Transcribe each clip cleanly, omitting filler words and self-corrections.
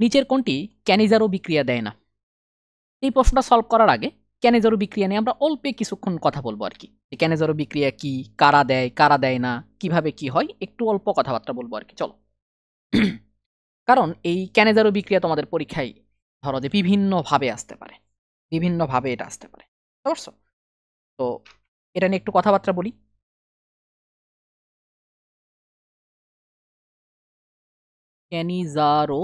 নিচের কোনটি ক্যানিজারো বিক্রিয়া দেয় না? এই প্রশ্নটা সলভ করার আগে ক্যানিজারো বিক্রিয়া নিয়ে আমরা অল্প কিছুক্ষণ কথা বলবো আর কি। ক্যানিজারো বিক্রিয়া কি, কারা দেয় না, কিভাবে কি হয়, একটু অল্প কথাবার্তা বলবো আর কি। চলো। কারণ এই ক্যানিজারো বিক্রিয়া তোমাদের পরীক্ষায় ধরো যে বিভিন্নভাবে আসতে পারে, বিভিন্নভাবে এটা আসতে পারে, বুঝতে পারছো? তো এটা নিয়ে একটু কথাবার্তা বলি। ক্যানিজারো,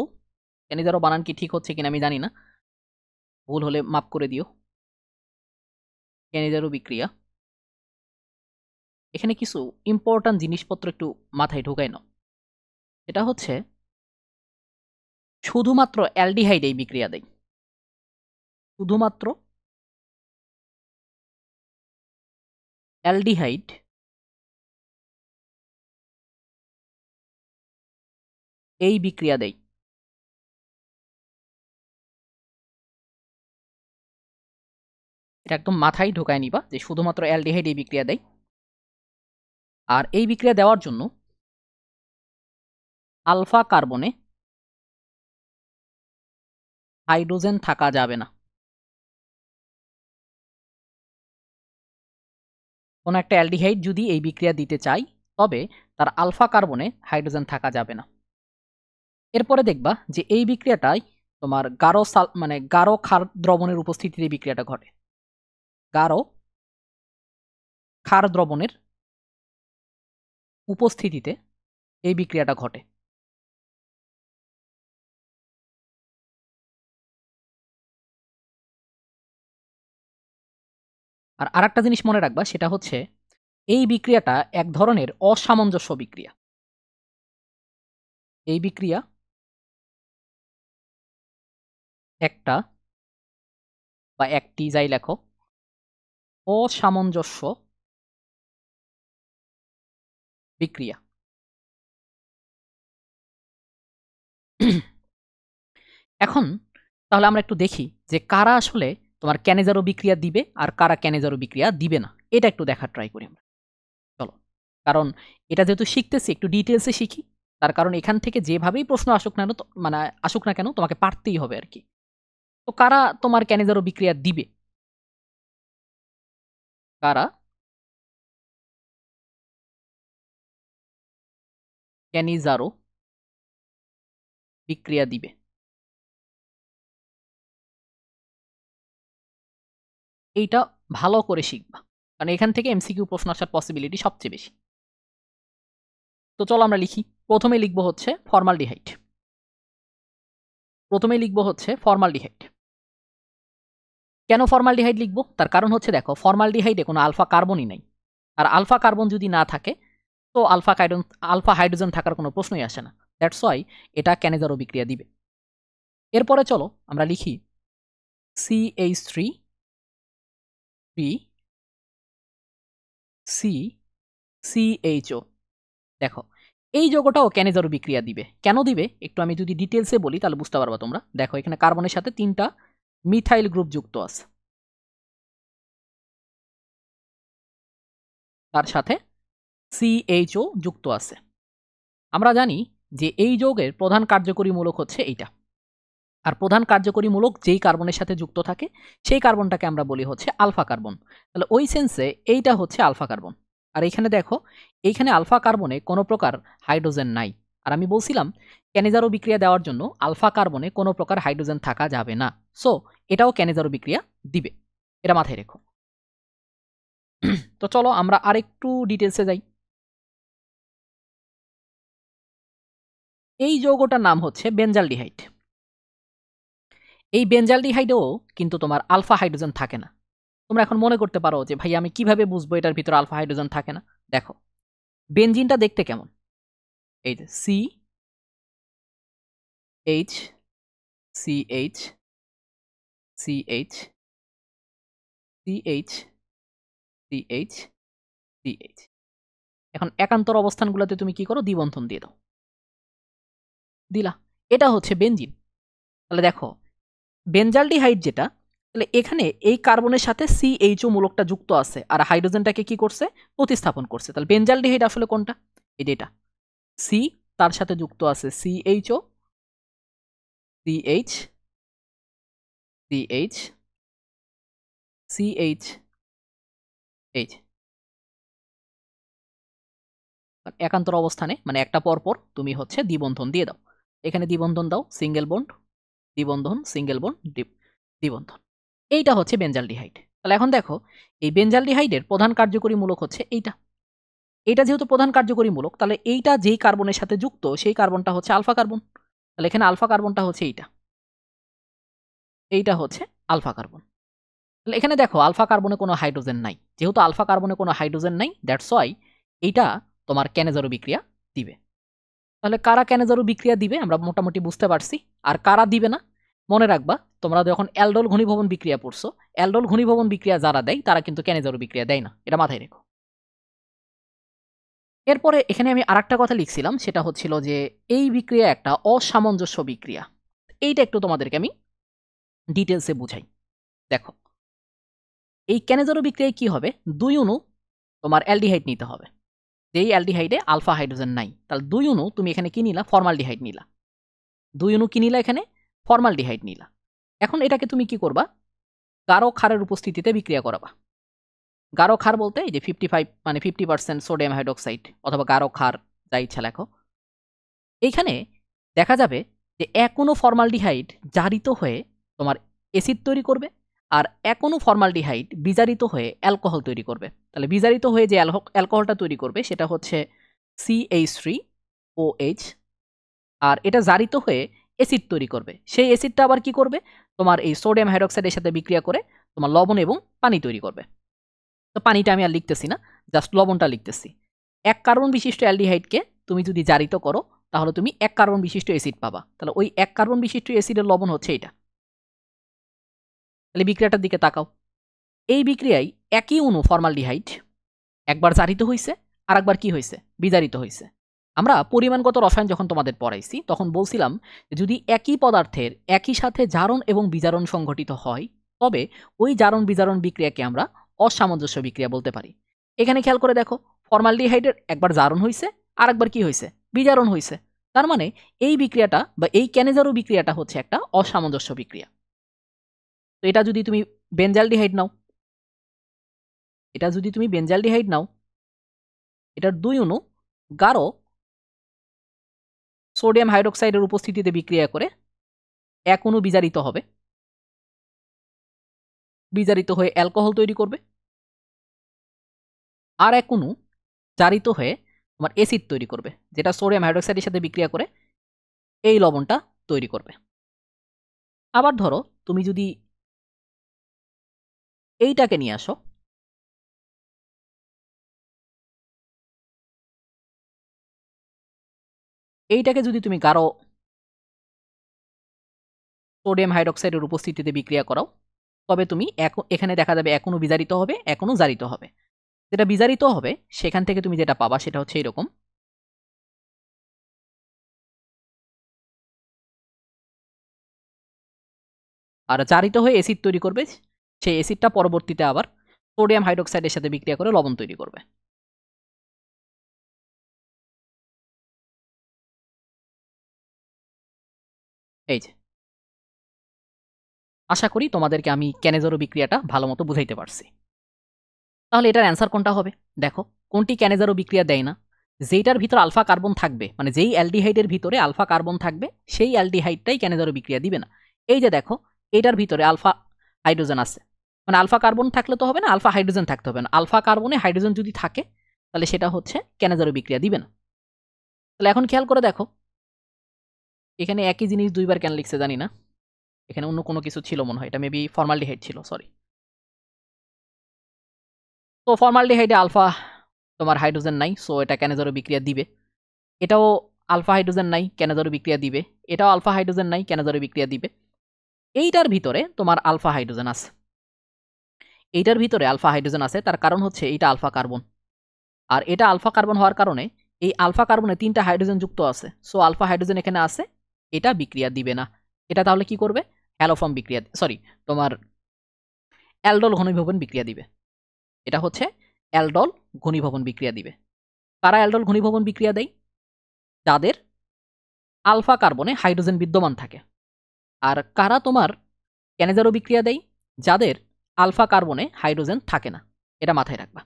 ক্যানিজারো বানান কি ঠিক হচ্ছে কিনা আমি জানি না, ভুল হলে মাফ করে দিও। ক্যানিজারো বিক্রিয়া, এখানে কিছু ইম্পর্ট্যান্ট জিনিসপত্র একটু মাথায় ঢুকাই নাও। সেটা হচ্ছে শুধুমাত্র অ্যালডিহাইড এই বিক্রিয়া দেয়, শুধুমাত্র অ্যালডিহাইড এই বিক্রিয়া দেয়। এটা একদম মাথায় ঢোকায় নিবা যে শুধুমাত্র অ্যালডিহাইড এই বিক্রিয়া দেয়। আর এই বিক্রিয়া দেওয়ার জন্য আলফা কার্বনে হাইড্রোজেন থাকা যাবে না। কোনো একটা অ্যালডিহাইড যদি এই বিক্রিয়া দিতে চায় তবে তার আলফা কার্বনে হাইড্রোজেন থাকা যাবে না। এরপরে দেখবা যে এই বিক্রিয়াটাই তোমার গাঢ় ক্ষার দ্রবণের উপস্থিতিতে এই বিক্রিয়াটা ঘটে। গাঢ় ক্ষার দ্রবণের উপস্থিতিতে এই বিক্রিয়াটা ঘটে। আর আরেকটা জিনিস মনে রাখবা, সেটা হচ্ছে এই বিক্রিয়াটা এক ধরনের অসামঞ্জস্য বিক্রিয়া। এই বিক্রিয়া একটা বা একটি যাই লেখো অসামঞ্জস্য বিক্রিয়া। এখন তাহলে আমরা একটু দেখি যে কারা আসলে তোমার ক্যানিজারো বিক্রিয়া দিবে আর কারা ক্যানিজারো বিক্রিয়া দিবে না, এটা একটু দেখার ট্রাই করি আমরা। চলো, কারণ এটা যেহেতু শিখতেছি একটু ডিটেলসে শিখি, তার কারণ এখান থেকে যেভাবেই প্রশ্ন আসুক না মানে আসুক না কেন তোমাকে পারতেই হবে আর কি। তো কারা তোমার ক্যানিজারো বিক্রিয়া দিবে, কারা ক্যানিজারো বিক্রিয়া দিবে, এইটা ভালো করে শিখবা, কারণ এখান থেকে এমসিকিউ প্রশ্ন আসার পসিবিলিটি সবচেয়ে বেশি। তো চলো আমরা লিখি। প্রথমে লিখবো হচ্ছে ফর্মালডিহাইড, প্রথমে লিখবো হচ্ছে ফর্মালডিহাইড। কেন ফর্মালডিহাইড লিখবো? তার কারণ হচ্ছে দেখো ফর্মালডিহাইডে কোনো আলফা কার্বনই নাই, আর আলফা কার্বন যদি না থাকে তো আলফা হাইড্রোজেন থাকার কোনো প্রশ্নই আসে না। দ্যাটস ওয়াই এটা ক্যানিজারো বিক্রিয়া দিবে। এরপরে চলো আমরা লিখি CH3 CHO। দেখো এই যৌগটাও ক্যানিজারো বিক্রিয়া দিবে। কেন দিবে একটু আমি যদি ডিটেলসে বলি তাহলে বুঝতে পারবা তোমরা। দেখো এখানে কার্বনের সাথে 3টা মিথাইল গ্রুপ যুক্ত আছে, তার সাথে CHO যুক্ত আছে। আমরা জানি যে এই যৌগের প্রধান কার্যকরী মূলক হচ্ছে এইটা, আর প্রধান কার্যকরী মূলক যেই কার্বনের সাথে যুক্ত থাকে সেই কার্বনটাকে আমরা বলি হচ্ছে আলফা কার্বন। তাহলে ওই সেন্সে এইটা হচ্ছে আলফা কার্বন। আর এইখানে দেখো এইখানে আলফা কার্বনে কোনো প্রকার হাইড্রোজেন নাই। আর আমি বলছিলাম ক্যানিজারো বিক্রিয়া দেওয়ার জন্য আলফা কার্বনে কোনো প্রকার হাইড্রোজেন থাকা যাবে না। সো এটাও ক্যানিজারো বিক্রিয়া দিবে, এটা মাথায় রেখো। তো চলো আমরা আরেকটু ডিটেলসে যাই। এই যৌগটার নাম হচ্ছে বেনজালডিহাইড। এই বেনজালডিহাইডেও কিন্তু তোমার আলফা হাইড্রোজেন থাকে না। তোমরা এখন মনে করতে পারো যে ভাই আমি কিভাবে বুঝবো এটার ভিতরে আলফা হাইড্রোজেন থাকে না। দেখো বেনজিনটা দেখতে কেমন, এই যে CH CH CH CH CH CH। এখন একান্তর অবস্থানগুলোতে তুমি কি করো, দ্বিবন্ধন দিয়ে দাও, দিলা, এটা হচ্ছে বেনজিন। তাহলে দেখো বেনজালডিহাইড যেটা, তাহলে এখানে এই কার্বনের সাথে CHO মূলকটা যুক্ত আছে আর হাইড্রোজেনটাকে কি করছে, প্রতিস্থাপন করছে। তাহলে বেনজালডিহাইড আসলে কোনটা, এই যেটা C, তার সাথে যুক্ত আছে CHO, CH CH CH H একান্তর অবস্থানে মানে একটা পরপর তুমি হচ্ছে দ্বিবন্ধন দিয়ে দাও। এখানে দ্বিবন্ধন দাও, সিঙ্গেল বন্ড, দ্বিবন্ধন, সিঙ্গেল বন্ড, দ্বিবন্ধন। এইটা হচ্ছে বেনজালডিহাইড। তাহলে এখন দেখো এই বেনজালডিহাইডের প্রধান কার্যকরী মূলক হচ্ছে এইটা। এটা যেহেতু প্রধান কার্যকরী মূলক তাহলে এইটা যেই কার্বনের সাথে যুক্ত সেই কার্বনটা হচ্ছে আলফা কার্বন। তাহলে এখানে আলফা কার্বনটা হচ্ছে এইটা, এইটা হচ্ছে আলফা কার্বন। তাহলে এখানে দেখো আলফা কার্বনে কোনো হাইড্রোজেন নাই, যেহেতু আলফা কার্বনে কোনো হাইড্রোজেন নাই দ্যাটস ওয়াই এইটা তোমার ক্যানেজারো বিক্রিয়া দিবে। তাহলে কারা ক্যানেজারো বিক্রিয়া দিবে আমরা মোটামুটি বুঝতে পারছি। আর কারা দিবে না মনে রাখবা, তোমরা যখন অ্যালডোল ঘনীভবন বিক্রিয়া পড়ছো, অ্যালডোল ঘনীভবন বিক্রিয়া যারা দেয় তারা কিন্তু ক্যানেজারো বিক্রিয়া দেয় না, এটা মাথায় রেখো। এরপরে এখানে আমি আরেকটা কথা লিখছিলাম, সেটা হচ্ছিল যে এই বিক্রিয়া একটা অসামঞ্জস্য বিক্রিয়া। এইটা একটু তোমাদেরকে আমি ডিটেলসে বুঝাই। দেখো এই ক্যানেজারো বিক্রিয়ায় কি হবে, 2 অণু তোমার অ্যালডিহাইড নিতে হবে। যেই অ্যালডিহাইডে আলফা হাইড্রোজেন নাই, তাহলে 2 অণু তুমি এখানে কি নিলা, ফর্মালডিহাইড নিলা। 2 অণু কি নিলা, এখানে ফর্মালডিহাইড নিলা। এখন এটাকে তুমি কি করবা, গাঢ় ক্ষারের উপস্থিতিতে বিক্রিয়া করাবা। গাঢ় ক্ষার বলতে এই যে 55 মানে 50% সোডিয়াম হাইড্রোক্সাইড অথবা গাঢ় ক্ষার যা ইচ্ছা লেখো। এইখানে দেখা যাবে যে এক অণু ফর্মালডিহাইড জারিত হয়ে তোমার অ্যাসিড তৈরি করবে, আর এক অণু ফর্মালডিহাইড বিজারিত হয়ে অ্যালকোহল তৈরি করবে। তাহলে বিজারিত হয়ে যে অ্যালকোহলটা তৈরি করবে সেটা হচ্ছে CH3OH, আর এটা জারিত হয়ে অ্যাসিড তৈরি করবে। সেই অ্যাসিডটা আবার কি করবে, তোমার এই সোডিয়াম হাইড্রোক্সাইডের সাথে বিক্রিয়া করে তোমার লবণ এবং পানি তৈরি করবে। তো পানিটা আমি আর লিখতেছি না, জাস্ট লবণটা লিখতেছি। এক কার্বন বিশিষ্ট অ্যালডিহাইডকে তুমি যদি জারিত করো তাহলে তুমি এক কার্বন বিশিষ্ট অ্যাসিড পাবা। তাহলে ওই এক কার্বন বিশিষ্ট অ্যাসিডের লবণ হচ্ছে এটা। তাহলে বিক্রিয়াটার দিকে তাকাও। এই বিক্রিয়ায় একই অণু ফর্মালডিহাইড একবার জারিত হইছে আর একবার কি হইছে, বিজারিত হইছে। আমরা পরিমাণগত রসায়ন যখন তোমাদের পড়াইছি তখন বলছিলাম যদি একই পদার্থের একই সাথে জারণ এবং বিজারণ সংঘটিত হয় তবে ওই জারণ বিজারণ বিক্রিয়াকে আমরা অসামঞ্জস্য বিক্রিয়া বলতে পারি। এখানে খেয়াল করে দেখো ফর্মালডিহাইডের একবার জারণ হইছে আর একবার কি হইছে, বিজারণ হইছে। তার মানে এই বিক্রিয়াটা বা এই ক্যানেজারো বিক্রিয়াটা হচ্ছে একটা অসামঞ্জস্য বিক্রিয়া। তো এটা যদি তুমি বেনজালডিহাইড নাও, এটা যদি তুমি বেনজালডিহাইড নাও, এটার 2 অণু গাঢ় সোডিয়াম হাইড্রোক্সাইডের উপস্থিতিতে বিক্রিয়া করে এক অণু বিজারিত হবে, বিজারিত হয়ে অ্যালকোহল তৈরি করবে, আর এক অণু জারিত হয়ে তোমার অ্যাসিড তৈরি করবে, যেটা সোডিয়াম হাইড্রোক্সাইডের সাথে বিক্রিয়া করে এই লবণটা তৈরি করবে। আবার ধরো তুমি যদি এইটাকে নিয়ে আসো, এইটাকে যদি তুমি গাঢ় সোডিয়াম হাইড্রোক্সাইডের উপস্থিতিতে বিক্রিয়া করাও তবে তুমি এখানে দেখা যাবে এক অণু বিজারিত হবে, এক অণু জারিত হবে। যেটা বিজারিত হবে সেখান থেকে তুমি যেটা পাবা সেটা হচ্ছে এরকম, আর জারিত হয়ে অ্যাসিড তৈরি করবে, সেই অ্যাসিডটা পরবর্তীতে আবার সোডিয়াম হাইড্রোক্সাইডের সাথে বিক্রিয়া করে লবণ তৈরি করবে। এই যে আশা করি তোমাদেরকে আমি ক্যানেজারো বিক্রিয়াটা ভালো মতো বুঝাইতে পারছি। তাহলে এটার অ্যান্সার কোনটা হবে, দেখো কোনটি ক্যানেজারো বিক্রিয়া দেয় না, যেইটার ভিতর আলফা কার্বন থাকবে মানে যেই অ্যালডিহাইডের ভিতরে আলফা কার্বন থাকবে সেই অ্যালডিহাইডটাই ক্যানেজারো বিক্রিয়া দিবে না। এই যে দেখো এইটার ভিতরে আলফা হাইড্রোজেন আছে, মানে আলফা কার্বন থাকলে তো হবে না, আলফা হাইড্রোজেন থাকতে হবে না। আলফা কার্বনে হাইড্রোজেন যদি থাকে তাহলে সেটা হচ্ছে ক্যানেজারো বিক্রিয়া দিবে না। তাহলে এখন খেয়াল করে দেখো এখানে একই জিনিস দুইবার কেন লিখছে জানি না, এখানে অন্য কোনো কিছু ছিল মনে হয়, এটা মেবি ফর্মালডিহাইড ছিল, সরি। তো ফর্মালডিহাইডে আলফা তোমার হাইড্রোজেন নাই, সো এটা ক্যানেজারো বিক্রিয়া দিবে। এটাও আলফা হাইড্রোজেন নাই, ক্যানেজারো বিক্রিয়া দিবে। এটাও আলফা হাইড্রোজেন নাই, ক্যানেজারো বিক্রিয়া দিবে। এইটার ভিতরে তোমার আলফা হাইড্রোজেন আছে, এইটার ভিতরে আলফা হাইড্রোজেন আছে, তার কারণ হচ্ছে এইটা আলফা কার্বন, আর এটা আলফা কার্বন হওয়ার কারণে এই আলফা কার্বনে 3টা হাইড্রোজেন যুক্ত আছে, সো আলফা হাইড্রোজেন এখানে আছে, এটা বিক্রিয়া দিবে না। এটা তাহলে কি করবে, হ্যালোফর্ম বিক্রিয়া, সরি তোমার অ্যালডোল ঘনীভবন বিক্রিয়া দিবে। এটা হচ্ছে অ্যালডোল ঘনীভবন বিক্রিয়া দিবে। কারা অ্যালডোল ঘনীভবন বিক্রিয়া দেয়, যাদের আলফা কার্বনে হাইড্রোজেন বিদ্যমান থাকে। আর কারা তোমার ক্যানেজারো বিক্রিয়া দেয়? যাদের আলফা কার্বনে হাইড্রোজেন থাকে না, এটা মাথায় রাখবা।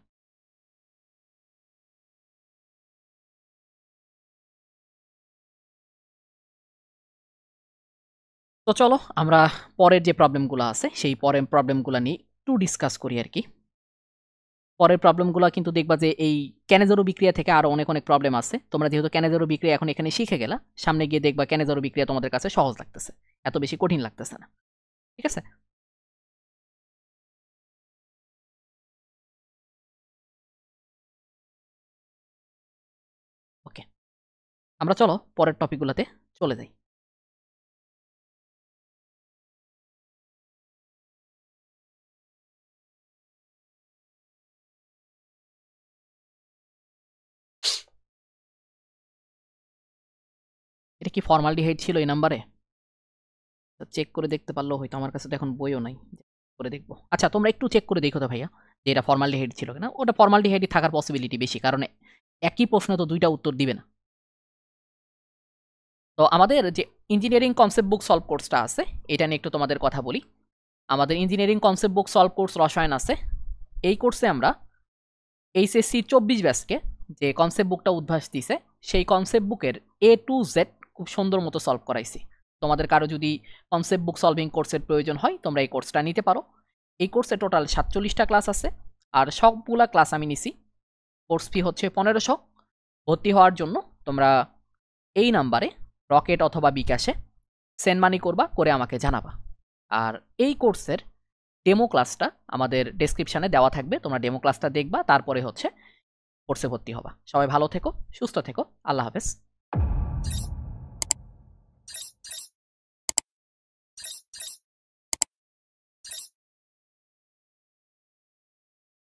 তো চলো আমরা পরের যে প্রবলেমগুলো আছে সেই পরের প্রবলেমগুলো নিয়ে একটু ডিসকাস করি আর কি। পরের প্রবলেমগুলো কিন্তু দেখবা যে এই ক্যানেজারো বিক্রিয়া থেকে আরো অনেক অনেক প্রবলেম আছে। তোমরা যেহেতু ক্যানেজারো বিক্রিয়া এখন এখানে শিখে গেলা, সামনে গিয়ে দেখবা ক্যানেজারো বিক্রিয়া তোমাদের কাছে সহজ লাগতেছে, এত বেশি কঠিন লাগতেছে না। ঠিক আছে? ওকে, আমরা চলো পরের টপিকগুলোতে চলে যাই। এটা কি ফর্মালডিহাইড ছিল এই নাম্বারে? চেক করে দেখতে পারলেও হয়তো, আমার কাছে তো এখন বইও নাই করে দেখবো। আচ্ছা তোমরা একটু চেক করে দেখো তো ভাইয়া যে এটা ফর্মালডিহাইড ছিল কিনা। ওটা ফর্মালডিহাইডই থাকার পসিবিলিটি বেশি, কারণ একই প্রশ্ন তো দুইটা উত্তর দিবে না। তো আমাদের যে ইঞ্জিনিয়ারিং কনসেপ্ট বুক সলভ কোর্সটা আছে, এটা নিয়ে একটু তোমাদের কথা বলি। আমাদের ইঞ্জিনিয়ারিং কনসেপ্ট বুক সলভ কোর্স রসায়ন আছে। এই কোর্সে আমরা এইচএসসি 24 ব্যাচকে যে কনসেপ্ট বুকটা উদ্ভাস দিছে, সেই কনসেপ্ট বুকের A to Z খুব সুন্দর মতো সলভ করাইছি। তোমাদের কারো যদি কনসেপ্ট বুক সলভিং কোর্সের প্রয়োজন হয়, তোমরা এই কোর্সটা নিতে পারো। এই কোর্সে টোটাল 47টা ক্লাস আছে, আর সবগুলা ক্লাস আমি নিছি। কোর্স ফি হচ্ছে 1500। ভর্তি হওয়ার জন্য তোমরা এই নাম্বারে রকেট অথবা বিকাশে সেন্ড মানি করবা, করে আমাকে জানাবা। আর এই কোর্সের ডেমো ক্লাসটা আমাদের ডেসক্রিপশানে দেওয়া থাকবে, তোমরা ডেমো ক্লাসটা দেখবা, তারপরে হচ্ছে কোর্সে ভর্তি হবা। সবাই ভালো থেকো, সুস্থ থেকো, আল্লাহ হাফেজ।